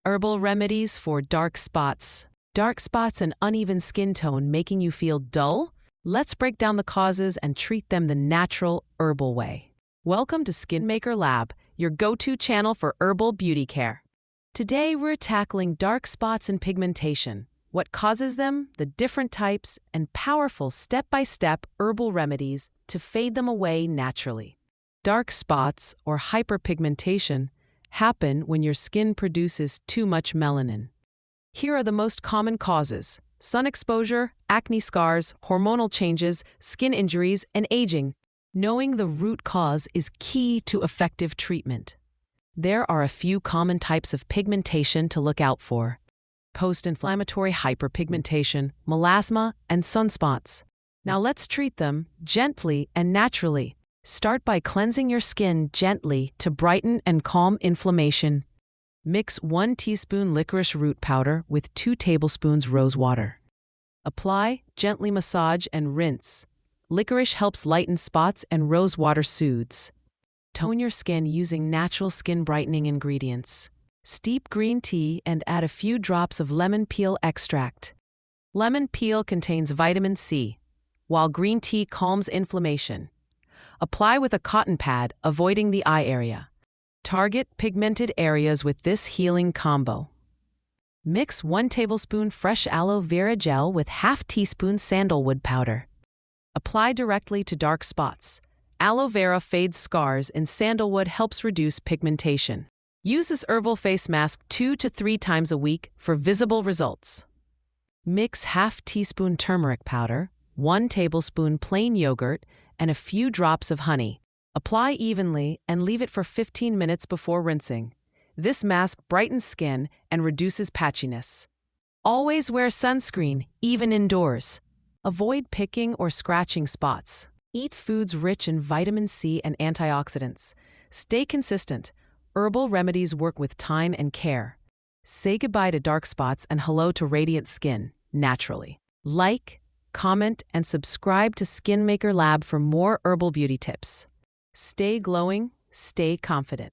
Herbal remedies for dark spots. Dark spots and uneven skin tone making you feel dull? Let's break down the causes and treat them the natural, herbal way. Welcome to Skin Maker Lab, your go-to channel for herbal beauty care. Today we're tackling dark spots and pigmentation, what causes them, the different types, and powerful step-by-step herbal remedies to fade them away naturally. Dark spots, or hyperpigmentation, happen when your skin produces too much melanin. Here are the most common causes: sun exposure, acne scars, hormonal changes, skin injuries, and aging. Knowing the root cause is key to effective treatment. There are a few common types of pigmentation to look out for: post-inflammatory hyperpigmentation, melasma, and sunspots. Now let's treat them gently and naturally. Start by cleansing your skin gently to brighten and calm inflammation. Mix 1 teaspoon licorice root powder with 2 tablespoons rose water. Apply, gently massage, and rinse. Licorice helps lighten spots and rose water soothes. Tone your skin using natural skin brightening ingredients. Steep green tea and add a few drops of lemon peel extract. Lemon peel contains vitamin C, while green tea calms inflammation. Apply with a cotton pad, avoiding the eye area. Target pigmented areas with this healing combo. Mix 1 tablespoon fresh aloe vera gel with half teaspoon sandalwood powder. Apply directly to dark spots. Aloe vera fades scars and sandalwood helps reduce pigmentation. Use this herbal face mask 2 to 3 times a week for visible results. Mix half teaspoon turmeric powder, 1 tablespoon plain yogurt, and a few drops of honey. Apply evenly and leave it for 15 minutes before rinsing. This mask brightens skin and reduces patchiness. Always wear sunscreen, even indoors. Avoid picking or scratching spots. Eat foods rich in vitamin C and antioxidants. Stay consistent. Herbal remedies work with time and care. Say goodbye to dark spots and hello to radiant skin, naturally. Like, comment, and subscribe to Skin Maker Lab for more herbal beauty tips. Stay glowing, stay confident.